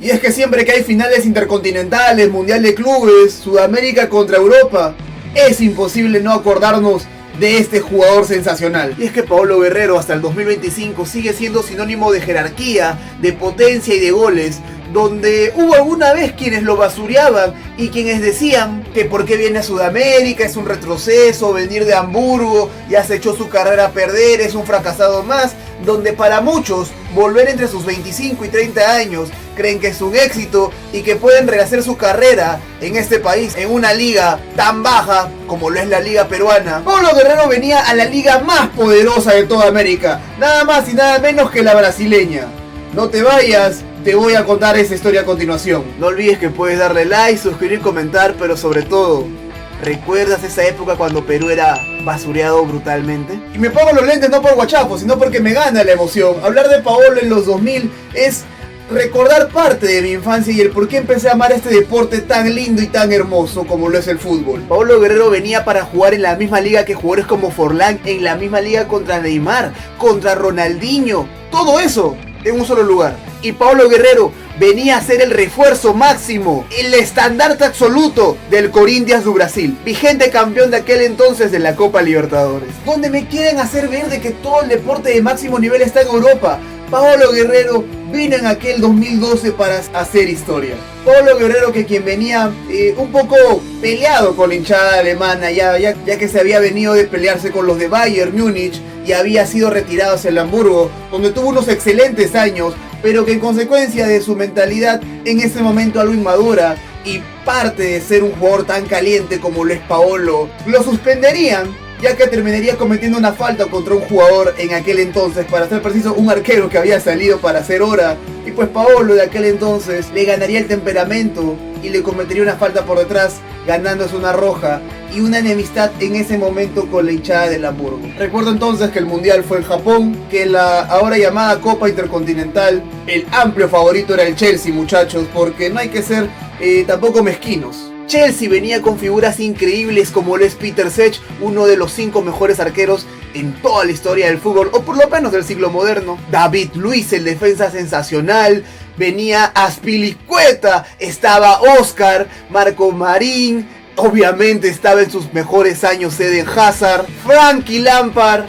Y es que siempre que hay finales intercontinentales, Mundial de Clubes, Sudamérica contra Europa, es imposible no acordarnos de este jugador sensacional. Y es que Paolo Guerrero hasta el 2025 sigue siendo sinónimo de jerarquía, de potencia y de goles, donde hubo alguna vez quienes lo basureaban y quienes decían que por qué viene a Sudamérica, es un retroceso, venir de Hamburgo, ya se echó su carrera a perder, es un fracasado más, donde para muchos volver entre sus 25 y 30 años creen que es un éxito y que pueden rehacer su carrera en este país, en una liga tan baja como lo es la liga peruana. Paolo Guerrero venía a la liga más poderosa de toda América, nada más y nada menos que la brasileña. No te vayas, te voy a contar esa historia a continuación. No olvides que puedes darle like, suscribir, comentar, pero sobre todo, ¿recuerdas esa época cuando Perú era basureado brutalmente? Y me pongo los lentes no por guachapo, sino porque me gana la emoción. Hablar de Paolo en los 2000 es recordar parte de mi infancia y el por qué empecé a amar este deporte tan lindo y tan hermoso como lo es el fútbol. Paolo Guerrero venía para jugar en la misma liga que jugadores como Forlán, en la misma liga contra Neymar, contra Ronaldinho, todo eso en un solo lugar. Y Paolo Guerrero venía a ser el refuerzo máximo, el estandarte absoluto del Corinthians do Brasil, vigente campeón de aquel entonces de la Copa Libertadores. Donde me quieren hacer ver de que todo el deporte de máximo nivel está en Europa. Paolo Guerrero vino en aquel 2012 para hacer historia. Paolo Guerrero, que quien venía un poco peleado con la hinchada alemana, ya que se había venido de pelearse con los de Bayern Múnich y había sido retirado hacia el Hamburgo, donde tuvo unos excelentes años, pero que en consecuencia de su mentalidad en ese momento algo inmadura y parte de ser un jugador tan caliente como lo es Paolo, lo suspenderían, ya que terminaría cometiendo una falta contra un jugador en aquel entonces, para ser preciso, un arquero que había salido para hacer hora. Y pues Paolo de aquel entonces le ganaría el temperamento y le cometería una falta por detrás, ganándose una roja y una enemistad en ese momento con la hinchada del Hamburgo. Recuerdo entonces que el mundial fue en Japón, que la ahora llamada Copa Intercontinental, el amplio favorito era el Chelsea, muchachos, porque no hay que ser tampoco mezquinos. Chelsea venía con figuras increíbles como lo es Peter Cech, uno de los 5 mejores arqueros en toda la historia del fútbol, o por lo menos del siglo moderno. David Luiz, el defensa sensacional. Venía Azpilicueta, estaba Oscar, Marco Marín, obviamente estaba en sus mejores años Eden Hazard, Frankie Lampard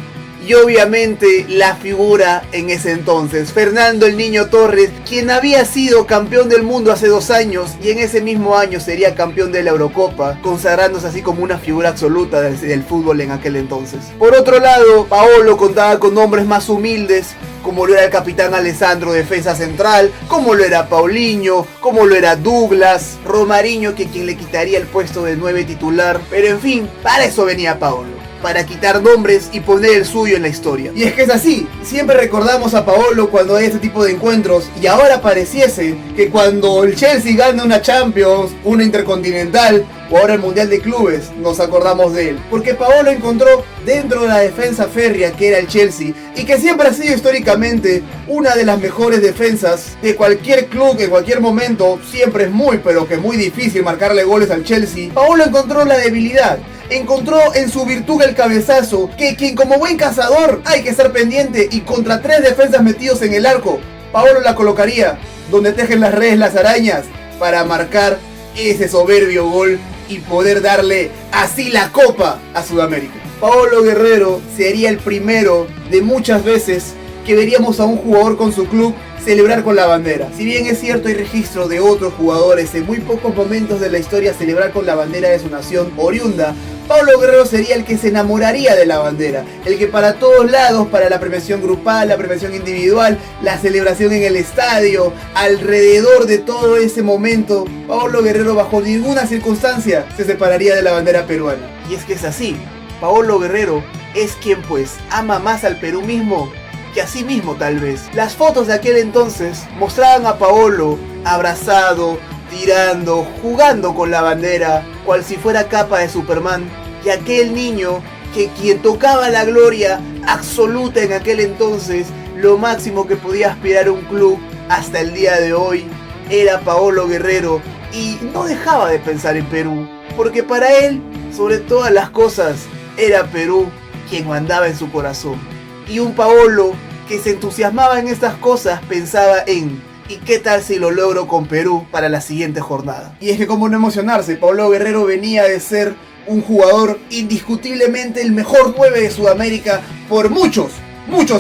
y obviamente la figura en ese entonces, Fernando el Niño Torres, quien había sido campeón del mundo hace 2 años y en ese mismo año sería campeón de la Eurocopa, consagrándose así como una figura absoluta del fútbol en aquel entonces. Por otro lado, Paolo contaba con hombres más humildes, como lo era el capitán Alessandro, defensa central, como lo era Paulinho, como lo era Douglas, Romarinho, que quien le quitaría el puesto de 9 titular. Pero en fin, para eso venía Paolo, para quitar nombres y poner el suyo en la historia. Y es que es así, siempre recordamos a Paolo cuando hay este tipo de encuentros, y ahora pareciese que cuando el Chelsea gana una Champions, una Intercontinental o ahora el Mundial de Clubes, nos acordamos de él, porque Paolo encontró dentro de la defensa férrea que era el Chelsea, y que siempre ha sido históricamente una de las mejores defensas de cualquier club en cualquier momento. Siempre es muy pero que muy difícil marcarle goles al Chelsea. Paolo encontró la debilidad, encontró en su virtud el cabezazo, que quien como buen cazador hay que estar pendiente, y contra 3 defensas metidos en el arco, Paolo la colocaría donde tejen las redes las arañas para marcar ese soberbio gol y poder darle así la copa a Sudamérica. Paolo Guerrero sería el primero de muchas veces que veríamos a un jugador con su club celebrar con la bandera. Si bien es cierto, hay registro de otros jugadores en muy pocos momentos de la historia celebrar con la bandera de su nación oriunda, Paolo Guerrero sería el que se enamoraría de la bandera, el que para todos lados, para la premiación grupal, la premiación individual, la celebración en el estadio, alrededor de todo ese momento, Paolo Guerrero bajo ninguna circunstancia se separaría de la bandera peruana. Y es que es así, Paolo Guerrero es quien pues ama más al Perú mismo que a sí mismo tal vez. Las fotos de aquel entonces mostraban a Paolo abrazado, tirando, jugando con la bandera, cual si fuera capa de Superman, y aquel niño que quien tocaba la gloria absoluta en aquel entonces, lo máximo que podía aspirar a un club hasta el día de hoy, era Paolo Guerrero, y no dejaba de pensar en Perú, porque para él, sobre todas las cosas, era Perú quien mandaba en su corazón. Y un Paolo que se entusiasmaba en estas cosas pensaba en ¿Y qué tal si lo logro con Perú para la siguiente jornada? Y es que cómo no emocionarse, Paolo Guerrero venía de ser un jugador indiscutiblemente el mejor 9 de Sudamérica por muchos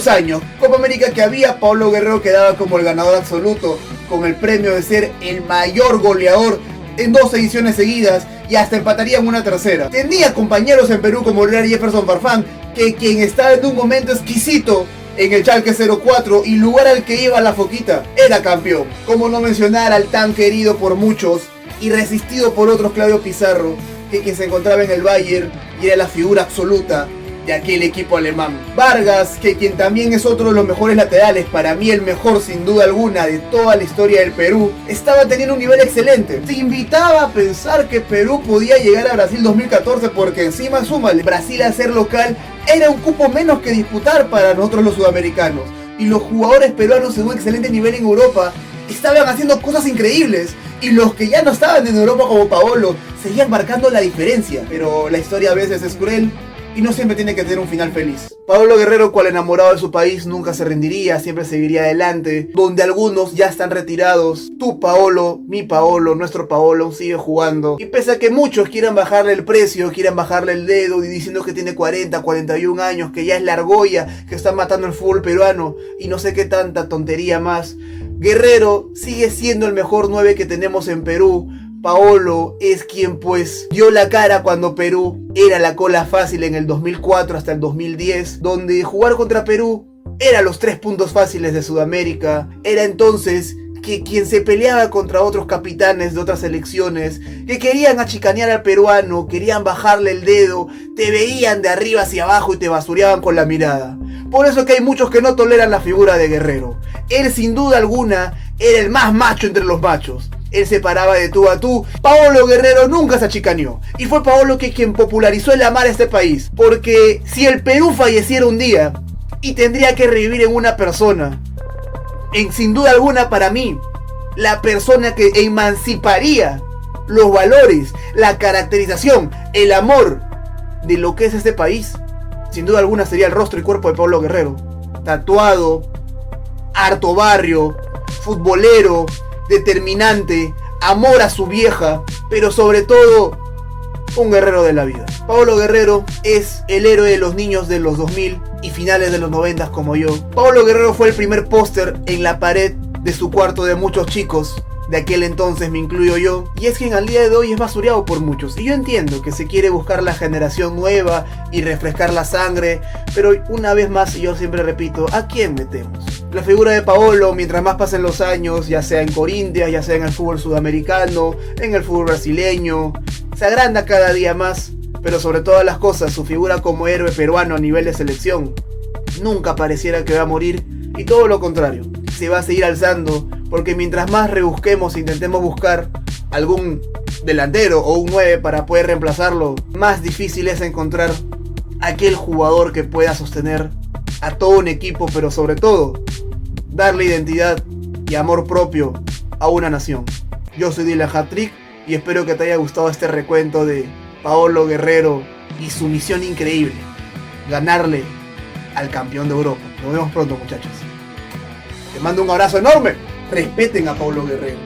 años. Copa América que había, Paolo Guerrero quedaba como el ganador absoluto, con el premio de ser el mayor goleador en 2 ediciones seguidas y hasta empataría en una tercera. Tenía compañeros en Perú como Leonard Jefferson Farfán, quien estaba en un momento exquisito en el Schalke 04 y lugar al que iba la Foquita era campeón. Como no mencionar al tan querido por muchos y resistido por otros Claudio Pizarro, que se encontraba en el Bayern y era la figura absoluta de aquel equipo alemán. Vargas, quien también es otro de los mejores laterales, para mí el mejor sin duda alguna de toda la historia del Perú, estaba teniendo un nivel excelente. Se invitaba a pensar que Perú podía llegar a Brasil 2014 porque encima súmale, Brasil a ser local era un cupo menos que disputar para nosotros los sudamericanos. Y los jugadores peruanos en un excelente nivel en Europa estaban haciendo cosas increíbles. Y los que ya no estaban en Europa como Paolo seguían marcando la diferencia. Pero la historia a veces es cruel y no siempre tiene que tener un final feliz. Paolo Guerrero, cual enamorado de su país, nunca se rendiría, siempre seguiría adelante. Donde algunos ya están retirados, tu Paolo, mi Paolo, nuestro Paolo sigue jugando. Y pese a que muchos quieran bajarle el precio, quieran bajarle el dedo y diciendo que tiene 40, 41 años, que ya es la argolla, que está matando el fútbol peruano y no sé qué tanta tontería más, Guerrero sigue siendo el mejor 9 que tenemos en Perú. Paolo es quien pues dio la cara cuando Perú era la cola fácil en el 2004 hasta el 2010, donde jugar contra Perú era los 3 puntos fáciles de Sudamérica. Era entonces que quien se peleaba contra otros capitanes de otras selecciones que querían achicanear al peruano, querían bajarle el dedo, te veían de arriba hacia abajo y te basureaban con la mirada. Por eso que hay muchos que no toleran la figura de Guerrero. Él sin duda alguna era el más macho entre los machos. Él se paraba de tú a tú. Paolo Guerrero nunca se achicaneó. Y fue Paolo quien popularizó el amar a este país. Porque si el Perú falleciera un día y tendría que revivir en una persona, sin duda alguna para mí, la persona que emanciparía los valores, la caracterización, el amor de lo que es este país, sin duda alguna sería el rostro y cuerpo de Paolo Guerrero. Tatuado, harto barrio, futbolero, determinante, amor a su vieja, pero sobre todo un guerrero de la vida. Paolo Guerrero es el héroe de los niños de los 2000 y finales de los 90 como yo. Paolo Guerrero fue el primer póster en la pared de su cuarto de muchos chicos de aquel entonces, me incluyo yo, y es quien al día de hoy es basureado por muchos. Y yo entiendo que se quiere buscar la generación nueva y refrescar la sangre, pero una vez más, y yo siempre repito, ¿a quién metemos? La figura de Paolo, mientras más pasen los años, ya sea en Corinthians, ya sea en el fútbol sudamericano, en el fútbol brasileño, se agranda cada día más, pero sobre todas las cosas, su figura como héroe peruano a nivel de selección nunca pareciera que va a morir, y todo lo contrario, se va a seguir alzando, porque mientras más rebusquemos e intentemos buscar algún delantero o un 9 para poder reemplazarlo, más difícil es encontrar aquel jugador que pueda sostener a todo un equipo, pero sobre todo darle identidad y amor propio a una nación. Yo soy Dylan Hattrick y espero que te haya gustado este recuento de Paolo Guerrero y su misión increíble, ganarle al campeón de Europa. Nos vemos pronto, muchachos. Te mando un abrazo enorme. Respeten a Paolo Guerrero.